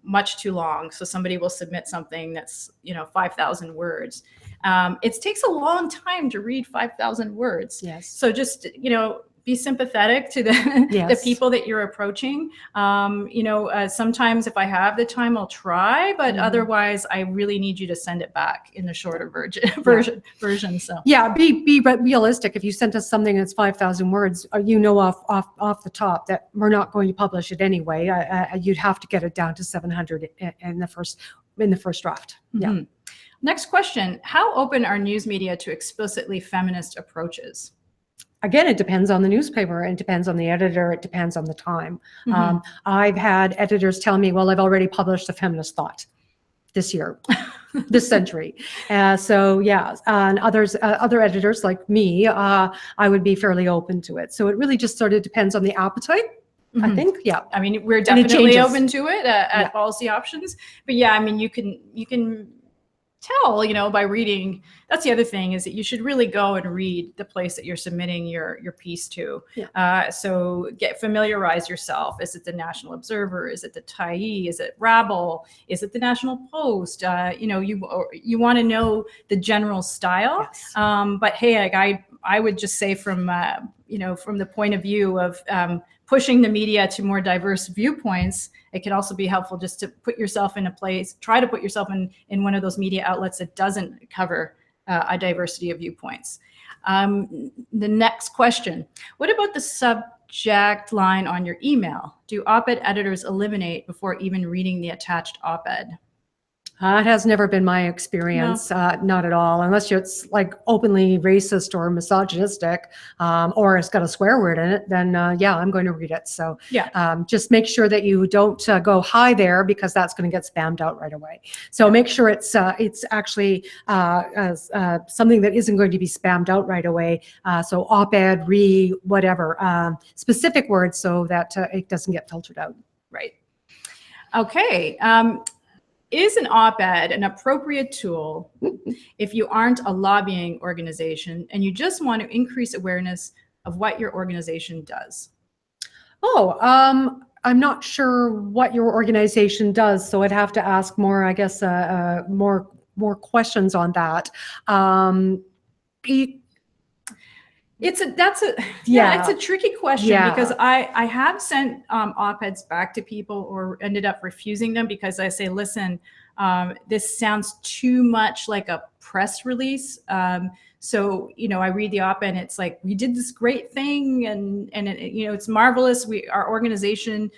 much too long. So somebody will submit something that's, you know, 5,000 words. It takes a long time to read 5,000 words. Yes. So just, you know, be sympathetic to the, the people that you're approaching. You know, sometimes if I have the time, I'll try, but otherwise I really need you to send it back in the shorter version. So yeah, be realistic. If you sent us something that's 5,000 words, you know, off the top that we're not going to publish it anyway. You'd have to get it down to 700 in the first draft. Yeah. Next question: how open are news media to explicitly feminist approaches? Again, it depends on the newspaper, it depends on the editor, it depends on the time. I've had editors tell me, well, I've already published a feminist thought this year, this century. So yeah, and other editors like me, I would be fairly open to it. So it really just sort of depends on the appetite. I think, yeah. I mean, we're definitely open to it at Policy Options. But yeah, I mean, you can tell, you know, by reading. That's the other thing, is that you should really go and read the place that you're submitting your piece to. So familiarize yourself. Is it the National Observer? Is it the Tyee? Is it Rabble? Is it the National Post? You know, you want to know the general style. But hey, like I would just say from you know, from the point of view of pushing the media to more diverse viewpoints, it can also be helpful just to put yourself in a place, try to put yourself in one of those media outlets that doesn't cover a diversity of viewpoints. The next question: what about the subject line on your email? Do op-ed editors eliminate before even reading the attached op-ed? It has never been my experience, not at all, unless it's like openly racist or misogynistic, or it's got a swear word in it, then yeah, I'm going to read it. So just make sure that you don't go hi there, because that's going to get spammed out right away. So make sure it's actually something that isn't going to be spammed out right away. So op-ed, whatever, specific words, so that it doesn't get filtered out. Right. Okay. Is an op-ed an appropriate tool if you aren't a lobbying organization and you just want to increase awareness of what your organization does? Oh, I'm not sure what your organization does, so I'd have to ask more, I guess, more questions on that. E- It's a tricky question Yeah. because I have sent op-eds back to people or ended up refusing them because I say, listen, this sounds too much like a press release. So, I read the op-ed and it's like, we did this great thing and it's marvelous. Our organization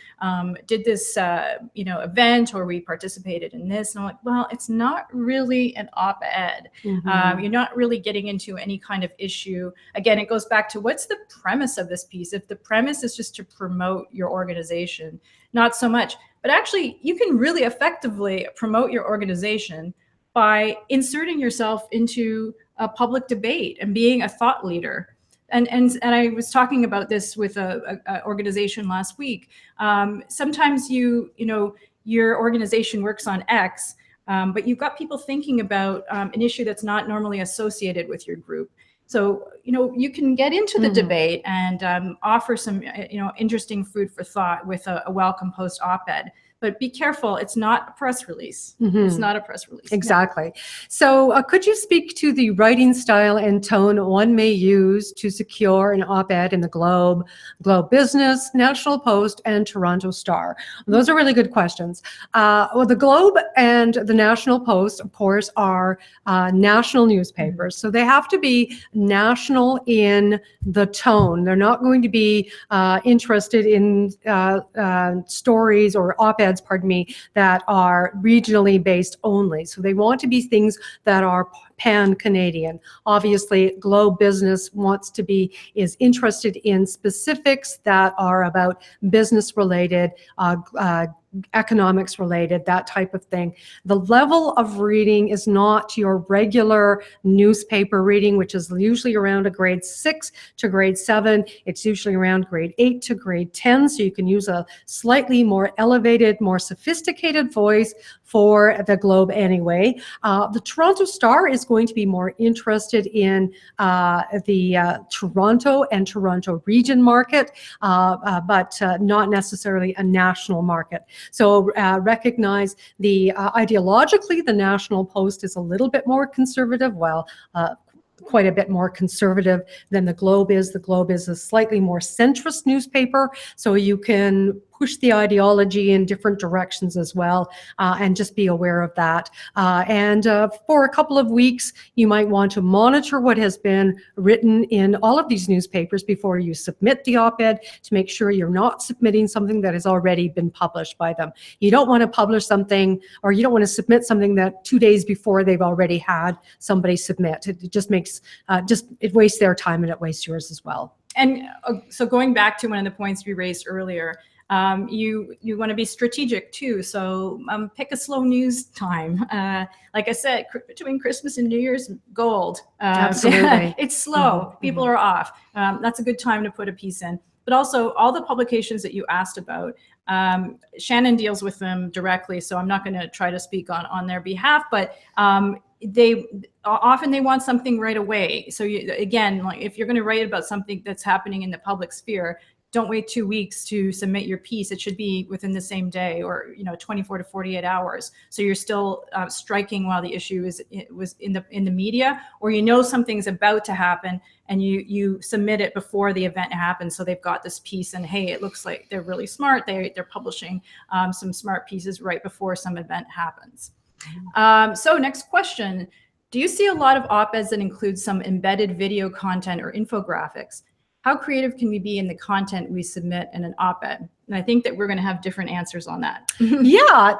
did this, event, or we participated in this. And I'm like, well, it's not really an op-ed. Mhm. You're not really getting into any kind of issue. Again, it goes back to what's the premise of this piece. If the premise is just to promote your organization, not so much. But actually, you can really effectively promote your organization by inserting yourself into a public debate and being a thought leader. And I was talking about this with a organization last week. Sometimes your organization works on X, but you've got people thinking about an issue that's not normally associated with your group. So, you can get into the debate and offer some, interesting food for thought with a well-composed op-ed. But be careful, it's not a press release. It's not a press release. Exactly. So could you speak to the writing style and tone one may use to secure an op-ed in the Globe, Globe Business, National Post, and Toronto Star? Those are really good questions. Well, the Globe and the National Post, of course, are national newspapers. So they have to be national in the tone. They're not going to be interested in stories or op-eds, that are regionally based only. So they want to be things that are pan-Canadian. Obviously, Globe Business is interested in specifics that are about business related, economics related, that type of thing. The level of reading is not your regular newspaper reading, which is usually around a grade 6 to grade 7. It's usually around grade 8 to grade 10. So you can use a slightly more elevated, more sophisticated voice for the Globe anyway. The Toronto Star is going to be more interested in the Toronto and Toronto region market, but not necessarily a national market. So recognize ideologically, the National Post is a little bit more conservative, quite a bit more conservative than the Globe is. The Globe is a slightly more centrist newspaper, so you can push the ideology in different directions as well, and just be aware of that. And for a couple of weeks, you might want to monitor what has been written in all of these newspapers before you submit the op-ed to make sure you're not submitting something that has already been published by them. You don't want to publish something, or you don't want to submit something that 2 days before they've already had somebody submit. It just makes, it wastes their time and it wastes yours as well. And so going back to one of the points we raised earlier, you want to be strategic too. So pick a slow news time. Like I said, between Christmas and New Year's, gold. Absolutely. It's slow. People are off. That's a good time to put a piece in. But also all the publications that you asked about, Shannon deals with them directly, so I'm not going to try to speak on their behalf, but they often want something right away. So again, like if you're going to write about something that's happening in the public sphere, don't wait 2 weeks to submit your piece. It should be within the same day, or 24 to 48 hours. So you're still striking while the issue was in the media, or something's about to happen, and you submit it before the event happens. So they've got this piece, and hey, it looks like they're really smart. They're publishing some smart pieces right before some event happens. So next question: do you see a lot of op-eds that include some embedded video content or infographics? How creative can we be in the content we submit in an op-ed? And I think that we're going to have different answers on that. Yeah,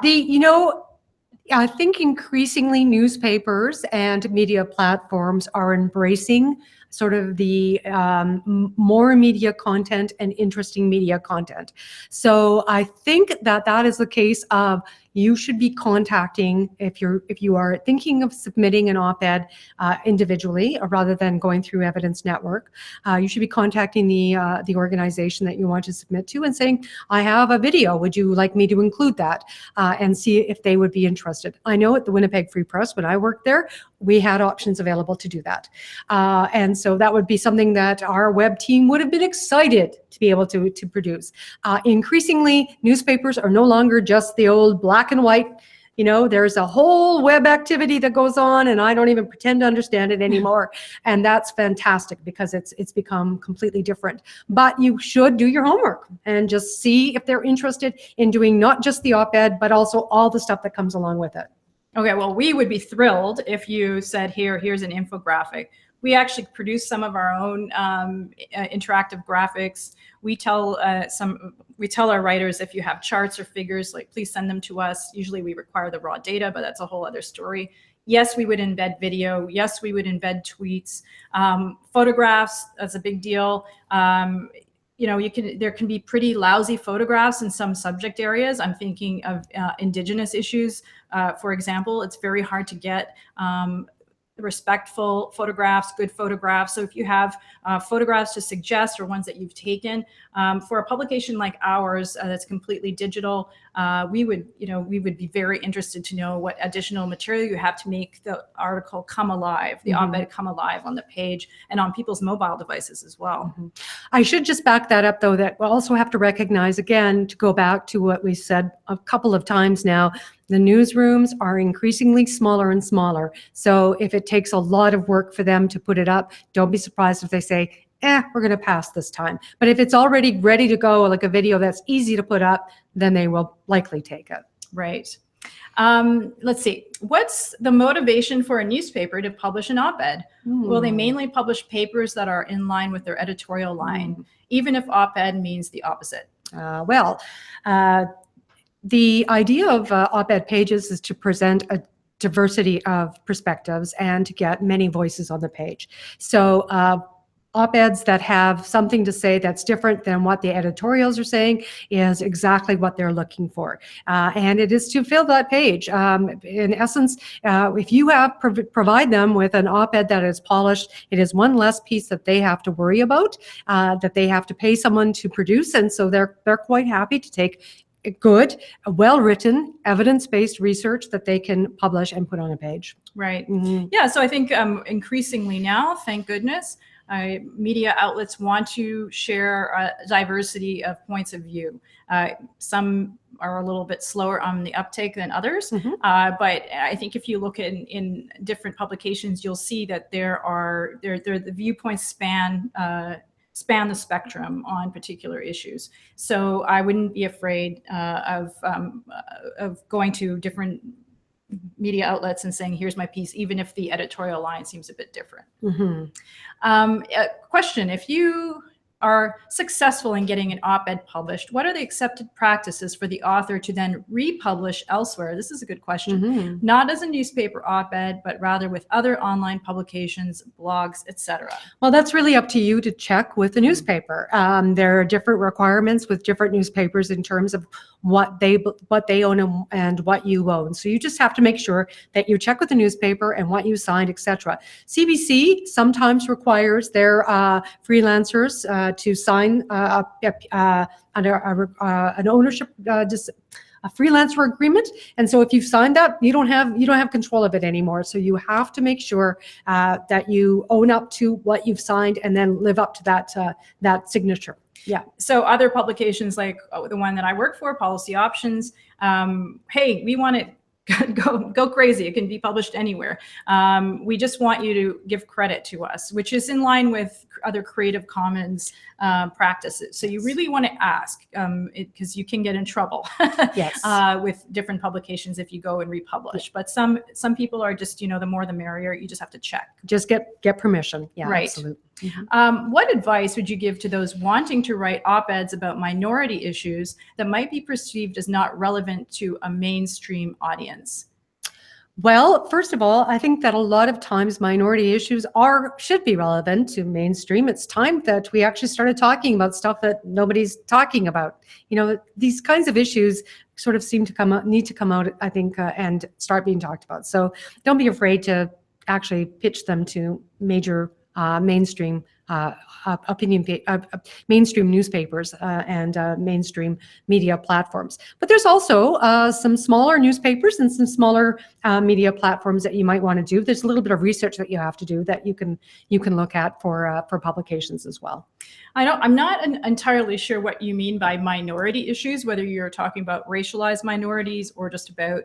I think increasingly newspapers and media platforms are embracing sort of the more media content and interesting media content. So I think that that is the case of you should be contacting, if you are thinking of submitting an op-ed individually rather than going through Evidence Network, you should be contacting the organization that you want to submit to and saying, I have a video, would you like me to include that? And see if they would be interested. I know at the Winnipeg Free Press, when I worked there, we had options available to do that. And so that would be something that our web team would have been excited to be able to produce. Increasingly, newspapers are no longer just the old black and white. You know, there's a whole web activity that goes on, and I don't even pretend to understand it anymore. And that's fantastic because it's become completely different. But you should do your homework and just see if they're interested in doing not just the op-ed, but also all the stuff that comes along with it. Okay, well, we would be thrilled if you said, here's an infographic. We actually produce some of our own interactive graphics. We tell our writers, if you have charts or figures, like, please send them to us. Usually we require the raw data, but that's a whole other story. Yes, we would embed video. Yes, we would embed tweets. Photographs, that's a big deal. You know, there can be pretty lousy photographs in some subject areas. I'm thinking of Indigenous issues, for example. It's very hard to get respectful photographs, good photographs. So if you have photographs to suggest or ones that you've taken for a publication like ours that's completely digital, we would be very interested to know what additional material you have to make the article come alive, the op-ed come alive on the page and on people's mobile devices as well. I should just back that up, though, that we'll also have to recognize, again, to go back to what we said a couple of times now, the newsrooms are increasingly smaller and smaller. So if it takes a lot of work for them to put it up, don't be surprised if they say, we're going to pass this time. But if it's already ready to go, like a video that's easy to put up, then they will likely take it. Right. Let's see. What's the motivation for a newspaper to publish an op-ed? Well, they mainly publish papers that are in line with their editorial line, even if op-ed means the opposite. The idea of op-ed pages is to present a diversity of perspectives and to get many voices on the page. So op-eds that have something to say that's different than what the editorials are saying is exactly what they're looking for. And it is to fill that page. In essence, if you have provide them with an op-ed that is polished, it is one less piece that they have to worry about, that they have to pay someone to produce. And so they're quite happy to take good, well-written, evidence-based research that they can publish and put on a page. Right. Yeah, so I think increasingly now, thank goodness, media outlets want to share a diversity of points of view. Some are a little bit slower on the uptake than others, but I think if you look in different publications, you'll see that the viewpoints span the spectrum on particular issues. So I wouldn't be afraid of going to different media outlets and saying, here's my piece, even if the editorial line seems a bit different. A question, if you are successful in getting an op-ed published, what are the accepted practices for the author to then republish elsewhere? This is a good question. Not as a newspaper op-ed, but rather with other online publications, blogs, etc. Well, that's really up to you to check with the newspaper. There are different requirements with different newspapers in terms of what they own and what you own. So you just have to make sure that you check with the newspaper and what you signed, etc. CBC sometimes requires their freelancers to sign an ownership a freelancer agreement, and so if you've signed that, you don't have control of it anymore. So you have to make sure that you own up to what you've signed and then live up to that signature. Yeah. So other publications like the one that I work for, Policy Options, hey, we want it go crazy. It can be published anywhere. We just want you to give credit to us, which is in line with other Creative Commons practices. So you really want to ask, because you can get in trouble with different publications if you go and republish. But some people are just, the more the merrier. You just have to check. Just get permission. Yeah, right. Absolutely. What advice would you give to those wanting to write op-eds about minority issues that might be perceived as not relevant to a mainstream audience? Well, first of all, I think that a lot of times minority issues should be relevant to mainstream. It's time that we actually started talking about stuff that nobody's talking about. These kinds of issues sort of need to come out, I think, and start being talked about. So don't be afraid to actually pitch them to major mainstream mainstream newspapers and mainstream media platforms. But there's also some smaller newspapers and some smaller media platforms that you might want to do. There's a little bit of research that you have to do that you can look at for publications as well. I'm not entirely sure what you mean by minority issues, whether you're talking about racialized minorities or just about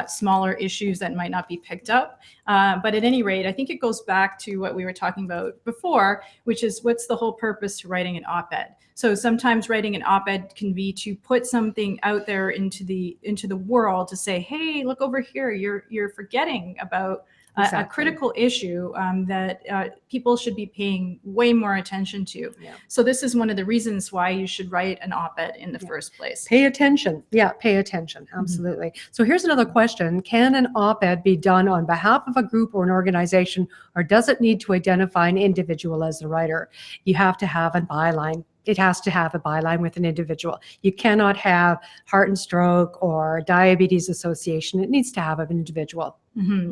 smaller issues that might not be picked up. But at any rate, I think it goes back to what we were talking about before, which is what's the whole purpose to writing an op-ed? So sometimes writing an op-ed can be to put something out there into the world to say, hey, look over here, you're forgetting about a critical issue that people should be paying way more attention to. Yeah. So this is one of the reasons why you should write an op-ed in the first place. Pay attention. Yeah, pay attention. Absolutely. So here's another question. Can an op-ed be done on behalf of a group or an organization, or does it need to identify an individual as the writer? You have to have a byline. It has to have a byline with an individual. You cannot have Heart and Stroke or Diabetes Association. It needs to have an individual.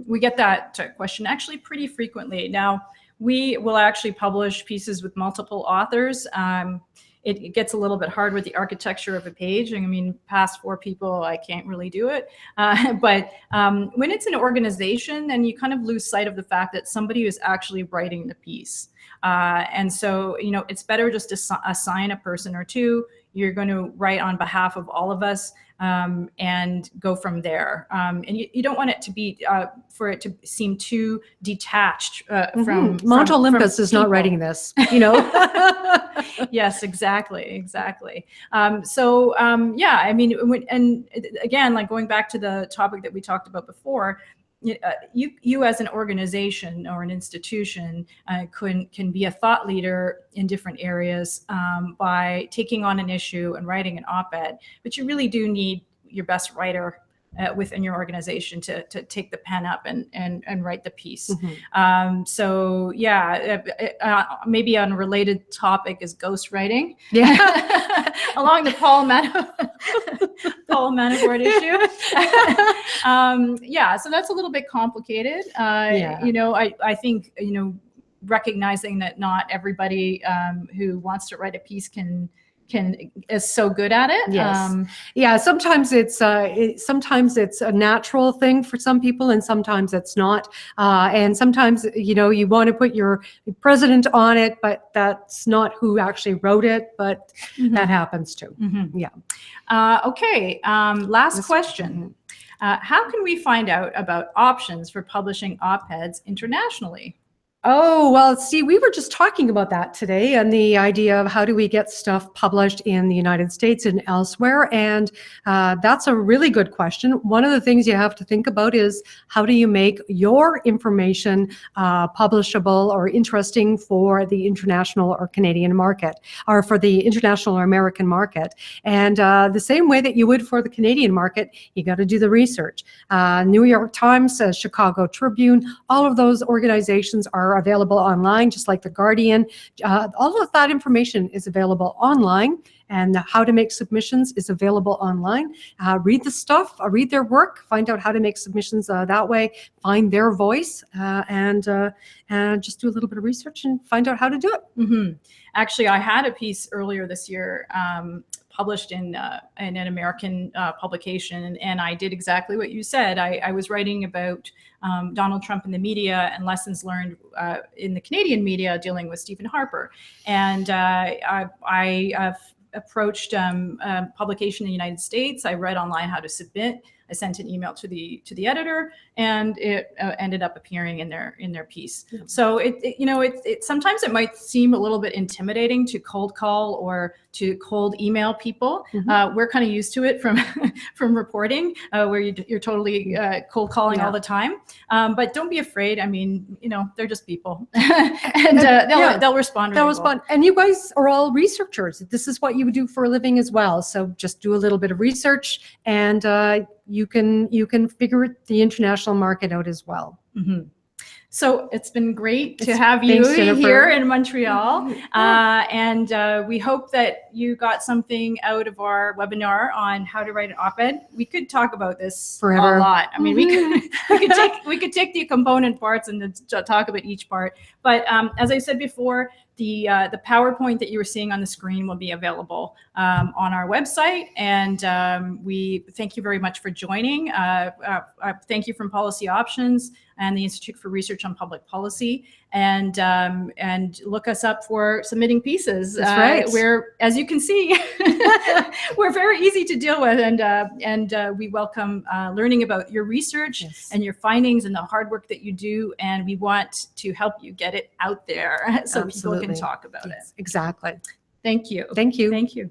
We get that question actually pretty frequently. Now, we will actually publish pieces with multiple authors. It gets a little bit hard with the architecture of a page. I mean, past 4 people, I can't really do it. But when it's an organization, then you kind of lose sight of the fact that somebody is actually writing the piece. And so, it's better just to assign a person or two. You're going to write on behalf of all of us and go from there. And you don't want it to be, for it to seem too detached from Mount Olympus is not writing this, Yes, exactly. Yeah, I mean, and again, like going back to the topic that we talked about before, you as an organization or an institution can be a thought leader in different areas by taking on an issue and writing an op-ed, but you really do need your best writer within your organization to take the pen up and write the piece. So yeah, maybe on a related topic is ghostwriting. Yeah. Along the Paul Manafort issue. Yeah, so that's a little bit complicated. I think, recognizing that not everybody who wants to write a piece is so good at it. Yes. Sometimes it's a natural thing for some people, and sometimes it's not. And sometimes you want to put your president on it, but that's not who actually wrote it. But that happens too. Yeah. Okay. Last question. How can we find out about options for publishing op-eds internationally? Oh, well, see, we were just talking about that today, and the idea of how do we get stuff published in the United States and elsewhere. And that's a really good question. One of the things you have to think about is how do you make your information publishable or interesting for the international or Canadian market, or for the international or American market. And the same way that you would for the Canadian market, you got to do the research. New York Times, Chicago Tribune, all of those organizations are available online, just like The Guardian. All of that information is available online, and how to make submissions is available online. Read the stuff, read their work, find out how to make submissions that way, find their voice, and just do a little bit of research and find out how to do it. Actually, I had a piece earlier this year published in an American publication, and I did exactly what you said. I was writing about Donald Trump in the media and lessons learned in the Canadian media dealing with Stephen Harper. And I approached publication in the United States. I read online how to submit. I sent an email to the editor, and it ended up appearing in their piece. So it sometimes it might seem a little bit intimidating to cold call or to cold email people. We're kind of used to it from reporting, where you're totally cold calling all the time. But don't be afraid. I mean, they're just people, and they'll respond. They'll respond. And you guys are all researchers. This is what you do for a living as well. So just do a little bit of research and you can figure the international market out as well. Mhm. So it's been great to It's- have you thanks, Jennifer. here in Montreal. And we hope that you got something out of our webinar on how to write an op-ed. We could talk about this Forever. a lot. I mean, we could take the component parts and then talk about each part. But as I said before, the PowerPoint that you were seeing on the screen will be available on our website. And we thank you very much for joining. Thank you from Policy Options and the Institute for Research on Public Policy, and look us up for submitting pieces. That's right. We're, as you can see, we're very easy to deal with, and we welcome learning about your research Yes. and your findings and the hard work that you do, and we want to help you get it out there so people Absolutely. can talk about Yes, it. exactly. Thank you. Thank you. Thank you.